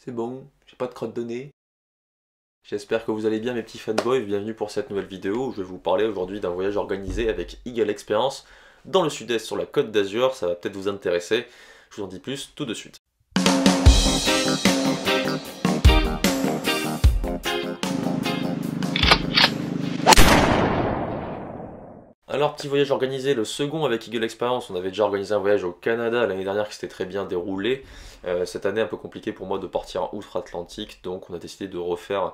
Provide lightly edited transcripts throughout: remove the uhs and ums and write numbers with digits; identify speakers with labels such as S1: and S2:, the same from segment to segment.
S1: C'est bon, j'ai pas de crotte de nez. J'espère que vous allez bien mes petits fanboys, bienvenue pour cette nouvelle vidéo où je vais vous parler aujourd'hui d'un voyage organisé avec Eagle Experience dans le sud-est sur la Côte d'Azur, ça va peut-être vous intéresser, je vous en dis plus tout de suite. Alors, petit voyage organisé, le second avec Eagle Experience. On avait déjà organisé un voyage au Canada l'année dernière qui s'était très bien déroulé. Cette année, un peu compliqué pour moi de partir outre-Atlantique, donc on a décidé de refaire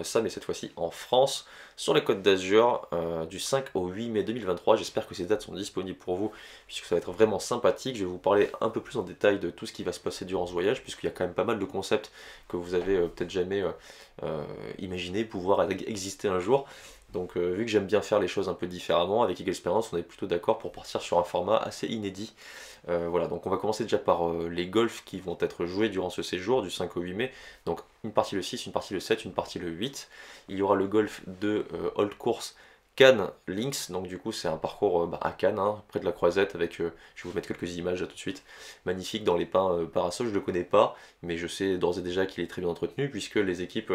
S1: ça, mais cette fois-ci en France, sur la Côte d'Azur, du 5 au 8 mai 2023. J'espère que ces dates sont disponibles pour vous, puisque ça va être vraiment sympathique. Je vais vous parler un peu plus en détail de tout ce qui va se passer durant ce voyage, puisqu'il y a quand même pas mal de concepts que vous avez peut-être jamais imaginé pouvoir exister un jour. Donc vu que j'aime bien faire les choses un peu différemment, avec Eagle Experience, on est plutôt d'accord pour partir sur un format assez inédit. Voilà, donc on va commencer déjà par les golfs qui vont être joués durant ce séjour, du 5 au 8 mai. Donc une partie le 6, une partie le 7, une partie le 8. Il y aura le golf de Old Course Cannes Links, donc du coup c'est un parcours à Cannes, hein, près de la Croisette, avec, je vais vous mettre quelques images là tout de suite, magnifique dans les pins parasols, je ne le connais pas, mais je sais d'ores et déjà qu'il est très bien entretenu, puisque les équipes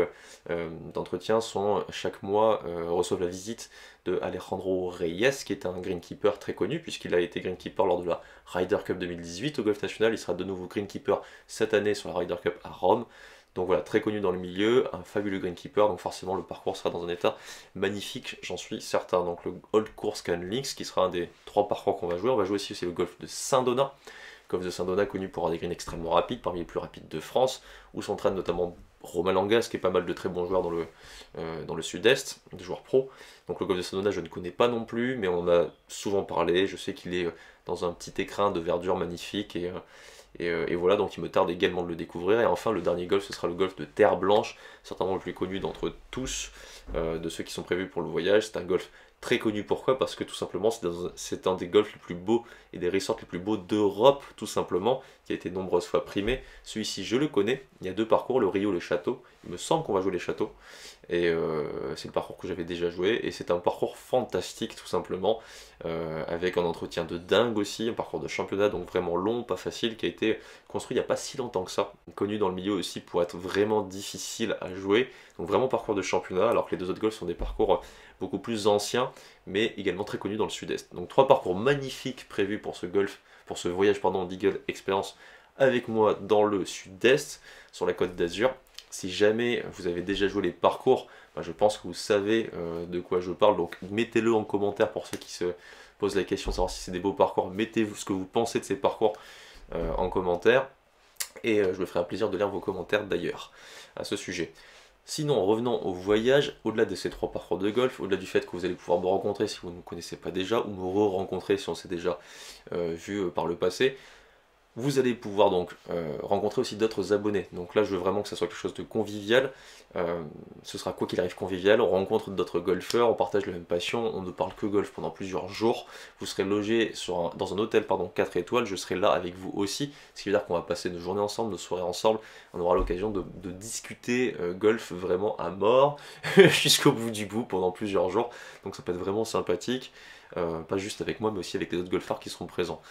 S1: d'entretien sont chaque mois, reçoivent la visite de Alejandro Reyes, qui est un greenkeeper très connu, puisqu'il a été greenkeeper lors de la Ryder Cup 2018 au Golf National, il sera de nouveau greenkeeper cette année sur la Ryder Cup à Rome. Donc voilà, très connu dans le milieu, un fabuleux greenkeeper, donc forcément le parcours sera dans un état magnifique, j'en suis certain. Donc le Old Course Cannes Links, qui sera un des 3 parcours qu'on va jouer. On va jouer aussi le golf de Saint-Donat, golf de Saint-Donat connu pour avoir des greens extrêmement rapides, parmi les plus rapides de France, où s'entraîne notamment Romain Langas, qui est pas mal de très bons joueurs dans le sud-est, des joueurs pro. Donc le golf de Saint-Donat, je ne connais pas non plus, mais on en a souvent parlé. Je sais qu'il est dans un petit écrin de verdure magnifique, et voilà, donc il me tarde également de le découvrir. Et enfin, le dernier golf, ce sera le golf de Terre Blanche, certainement le plus connu d'entre tous, de ceux qui sont prévus pour le voyage. C'est un golf très connu, pourquoi? Parce que tout simplement, c'est un des golfs les plus beaux et des resorts les plus beaux d'Europe, tout simplement, qui a été nombreuses fois primé. Celui-ci, je le connais. Il y a 2 parcours, le Rio, le Château. Il me semble qu'on va jouer les châteaux. Et c'est le parcours que j'avais déjà joué. Et c'est un parcours fantastique, tout simplement, avec un entretien de dingue aussi, un parcours de championnat, donc vraiment long, pas facile, qui a été construit il n'y a pas si longtemps que ça. Connu dans le milieu aussi pour être vraiment difficile à jouer. Donc vraiment parcours de championnat, alors que les 2 autres golfs sont des parcours beaucoup plus anciens, mais également très connus dans le sud-est. Donc 3 parcours magnifiques prévus pour ce voyage d'Eagle Experience avec moi dans le sud-est, sur la Côte d'Azur. Si jamais vous avez déjà joué les parcours, je pense que vous savez de quoi je parle, donc mettez-le en commentaire pour ceux qui se posent la question de savoir si c'est des beaux parcours. Mettez ce que vous pensez de ces parcours en commentaire, et je me ferai un plaisir de lire vos commentaires d'ailleurs à ce sujet. Sinon, revenons au voyage, au-delà de ces 3 parcours de golf, au-delà du fait que vous allez pouvoir me rencontrer si vous ne me connaissez pas déjà, ou me re-rencontrer si on s'est déjà vu par le passé, vous allez pouvoir donc rencontrer aussi d'autres abonnés. Donc là, je veux vraiment que ça soit quelque chose de convivial. Ce sera quoi qu'il arrive convivial. On rencontre d'autres golfeurs, on partage la même passion, on ne parle que golf pendant plusieurs jours. Vous serez logé dans un hôtel 4 étoiles, je serai là avec vous aussi. Ce qui veut dire qu'on va passer nos journées ensemble, nos soirées ensemble. On aura l'occasion de discuter golf vraiment à mort, jusqu'au bout du bout pendant plusieurs jours. Donc ça peut être vraiment sympathique. Pas juste avec moi, mais aussi avec les autres golfeurs qui seront présents.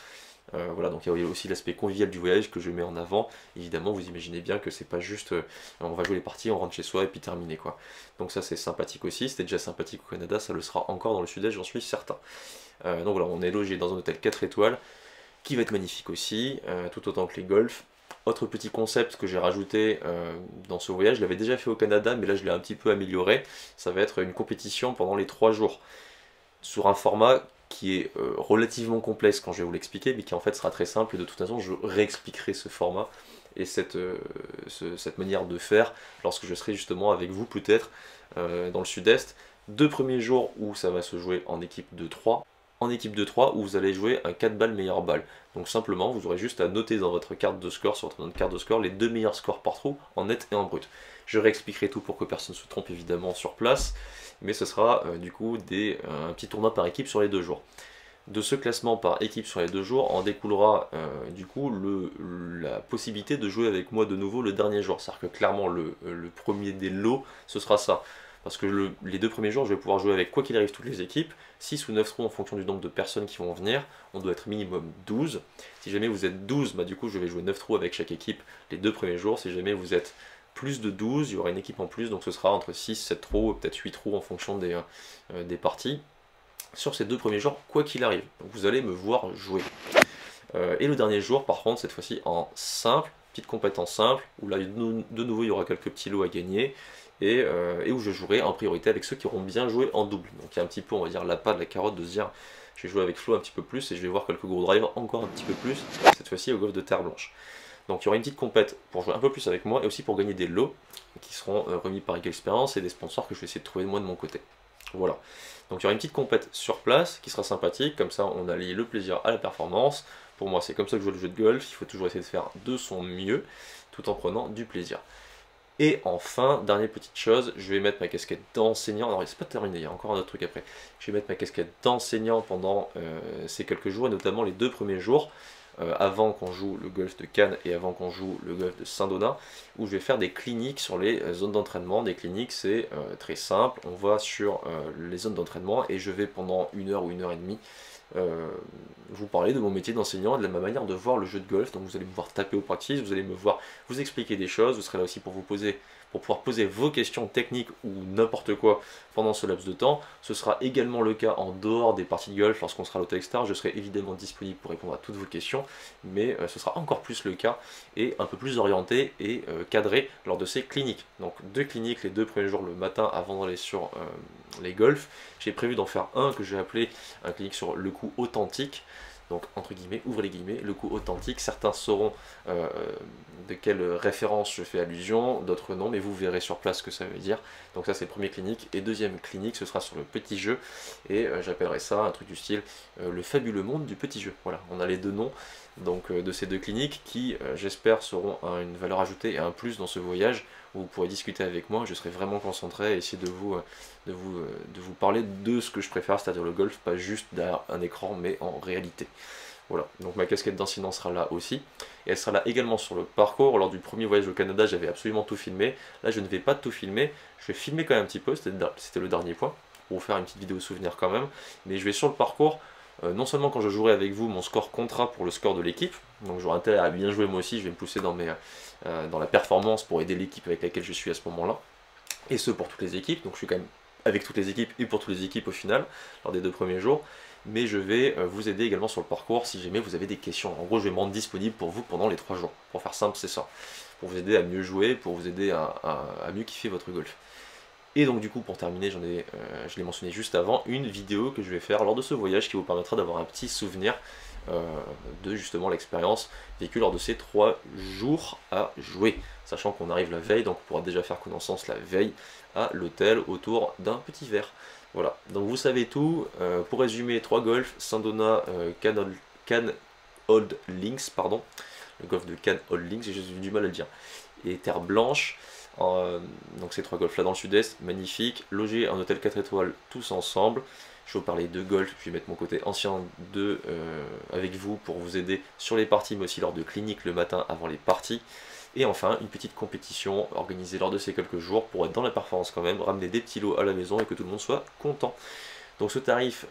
S1: Voilà, donc il y a aussi l'aspect convivial du voyage que je mets en avant. Évidemment, vous imaginez bien que c'est pas juste on va jouer les parties, on rentre chez soi et puis terminé quoi. Donc ça c'est sympathique aussi, c'était déjà sympathique au Canada, ça le sera encore dans le sud-est, j'en suis certain. Donc voilà, on est logé dans un hôtel 4 étoiles qui va être magnifique aussi, tout autant que les golfs. Autre petit concept que j'ai rajouté dans ce voyage, je l'avais déjà fait au Canada, mais là je l'ai un petit peu amélioré. Ça va être une compétition pendant les 3 jours sur un format qui est relativement complexe quand je vais vous l'expliquer, mais qui en fait sera très simple, et de toute façon je réexpliquerai ce format et cette manière de faire lorsque je serai justement avec vous peut-être dans le sud-est. 2 premiers jours où ça va se jouer en équipe de 3, en équipe de 3 où vous allez jouer un 4 balles meilleure balle. Donc simplement vous aurez juste à noter dans votre carte de score, sur votre carte de score, les 2 meilleurs scores par trou en net et en brut. Je réexpliquerai tout pour que personne ne se trompe évidemment sur place, mais ce sera du coup un petit tournoi par équipe sur les 2 jours. De ce classement par équipe sur les 2 jours en découlera du coup la possibilité de jouer avec moi de nouveau le dernier jour. C'est-à-dire que clairement le premier des lots, ce sera ça. parce que les 2 premiers jours, je vais pouvoir jouer avec quoi qu'il arrive toutes les équipes, 6 ou 9 trous en fonction du nombre de personnes qui vont venir, on doit être minimum 12. Si jamais vous êtes 12, bah du coup je vais jouer 9 trous avec chaque équipe les 2 premiers jours. Si jamais vous êtes plus de 12, il y aura une équipe en plus, donc ce sera entre 6, 7 trous, peut-être 8 trous en fonction des parties. Sur ces 2 premiers jours, quoi qu'il arrive, donc vous allez me voir jouer. Et le dernier jour, par contre, cette fois-ci en simple, petite compétence simple, où là de nouveau il y aura quelques petits lots à gagner, et où je jouerai en priorité avec ceux qui auront bien joué en double. Donc il y a un petit peu, on va dire, l'appât de la carotte de se dire, je vais jouer avec Flo un petit peu plus, et je vais voir quelques gros drives encore un petit peu plus, cette fois-ci au golf de terre blanche. Donc il y aura une petite compète pour jouer un peu plus avec moi, et aussi pour gagner des lots, qui seront remis par Eagle Experience, et des sponsors que je vais essayer de trouver moi de mon côté. Voilà. Donc il y aura une petite compète sur place, qui sera sympathique, comme ça on allie le plaisir à la performance. Pour moi, c'est comme ça que je joue le jeu de golf, il faut toujours essayer de faire de son mieux, tout en prenant du plaisir. Et enfin, dernière petite chose, je vais mettre ma casquette d'enseignant, non c'est pas terminé, il y a encore un autre truc après. Je vais mettre ma casquette d'enseignant pendant ces quelques jours, et notamment les 2 premiers jours, avant qu'on joue le golf de Cannes et avant qu'on joue le golf de Saint-Donat, où je vais faire des cliniques sur les zones d'entraînement. Des cliniques, c'est très simple, on va sur les zones d'entraînement, et je vais pendant 1 heure ou 1 heure et demie vous parler de mon métier d'enseignant et de ma manière de voir le jeu de golf. Donc vous allez me voir taper au practice, vous allez me voir vous expliquer des choses, vous serez là aussi pour pouvoir poser vos questions techniques ou n'importe quoi pendant ce laps de temps. Ce sera également le cas en dehors des parties de golf lorsqu'on sera à l'Hotel Star. Je serai évidemment disponible pour répondre à toutes vos questions, mais ce sera encore plus le cas et un peu plus orienté et cadré lors de ces cliniques. Donc 2 cliniques les 2 premiers jours le matin avant d'aller sur les golfs. J'ai prévu d'en faire un que j'ai appelé un clinique sur le coup authentique. Donc entre guillemets, ouvrez les guillemets, le coup authentique. Certains sauront de quelle référence je fais allusion, d'autres non, mais vous verrez sur place ce que ça veut dire. Donc ça c'est le premier clinique, et deuxième clinique ce sera sur le petit jeu, et j'appellerai ça un truc du style le fabuleux monde du petit jeu. Voilà, on a les 2 noms donc, de ces 2 cliniques qui j'espère seront une valeur ajoutée et un plus dans ce voyage, où vous pourrez discuter avec moi. Je serai vraiment concentré à essayer de vous parler de ce que je préfère, c'est-à-dire le golf, pas juste derrière un écran, mais en réalité. Voilà, donc ma casquette d'enseignant sera là aussi, et elle sera là également sur le parcours. Lors du premier voyage au Canada, j'avais absolument tout filmé. Là, je ne vais pas tout filmer, je vais filmer quand même un petit peu, c'était le dernier point, pour vous faire une petite vidéo souvenir quand même, mais je vais sur le parcours. Non seulement quand je jouerai avec vous, mon score comptera pour le score de l'équipe, donc j'aurai intérêt à bien jouer moi aussi, je vais me pousser dans la performance pour aider l'équipe avec laquelle je suis à ce moment-là, et ce pour toutes les équipes. Donc je suis quand même avec toutes les équipes et pour toutes les équipes au final, lors des 2 premiers jours, mais je vais vous aider également sur le parcours si jamais vous avez des questions. En gros, je vais me rendre disponible pour vous pendant les 3 jours, pour faire simple, c'est ça, pour vous aider à mieux jouer, pour vous aider à mieux kiffer votre golf. Et donc du coup, pour terminer, je l'ai mentionné juste avant, une vidéo que je vais faire lors de ce voyage qui vous permettra d'avoir un petit souvenir de justement l'expérience vécue lors de ces 3 jours à jouer, sachant qu'on arrive la veille, donc on pourra déjà faire connaissance la veille à l'hôtel autour d'un petit verre. Voilà, donc vous savez tout. Pour résumer, 3 golfs, Saint-Donat, Cannes Old Links, pardon, le golf de Cannes Old Links, j'ai juste du mal à le dire, et Terre Blanche. Donc ces 3 golfs là dans le sud-est, magnifique, loger un hôtel 4 étoiles tous ensemble. Je vais vous parler de golf, je vais mettre mon côté ancien avec vous pour vous aider sur les parties, mais aussi lors de cliniques le matin avant les parties. Et enfin, une petite compétition organisée lors de ces quelques jours pour être dans la performance quand même, ramener des petits lots à la maison et que tout le monde soit content. Donc le tarif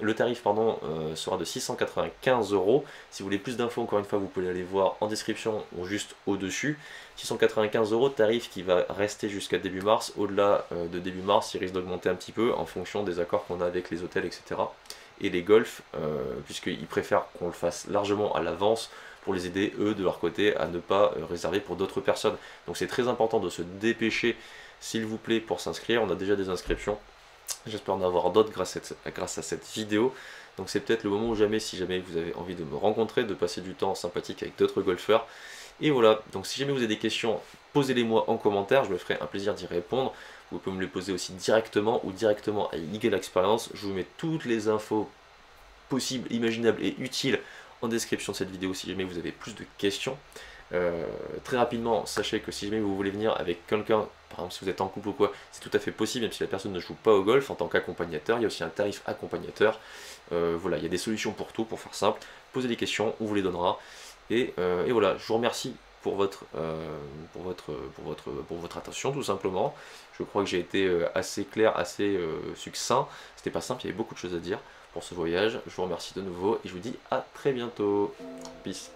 S1: sera de 695 €. Si vous voulez plus d'infos, encore une fois, vous pouvez aller voir en description ou juste au-dessus. 695 €, tarif qui va rester jusqu'à début mars. Au-delà de début mars, il risque d'augmenter un petit peu en fonction des accords qu'on a avec les hôtels, etc. Et les golfs, puisqu'ils préfèrent qu'on le fasse largement à l'avance pour les aider, eux, de leur côté, à ne pas réserver pour d'autres personnes. Donc c'est très important de se dépêcher, s'il vous plaît, pour s'inscrire. On a déjà des inscriptions. J'espère en avoir d'autres grâce à cette vidéo. Donc c'est peut-être le moment ou jamais, si jamais vous avez envie de me rencontrer, de passer du temps sympathique avec d'autres golfeurs. Et voilà, donc si jamais vous avez des questions, posez-les moi en commentaire, je me ferai un plaisir d'y répondre. Vous pouvez me les poser aussi directement ou directement à Eagle Experience. Je vous mets toutes les infos possibles, imaginables et utiles en description de cette vidéo si jamais vous avez plus de questions. Très rapidement, sachez que si jamais vous voulez venir avec quelqu'un, par exemple si vous êtes en couple ou quoi, c'est tout à fait possible, même si la personne ne joue pas au golf en tant qu'accompagnateur. Il y a aussi un tarif accompagnateur. Voilà, il y a des solutions pour tout, pour faire simple. Posez des questions, on vous les donnera. Et voilà, je vous remercie pour votre attention tout simplement. Je crois que j'ai été assez clair, assez succinct. C'était pas simple, il y avait beaucoup de choses à dire pour ce voyage. Je vous remercie de nouveau et je vous dis à très bientôt. Peace.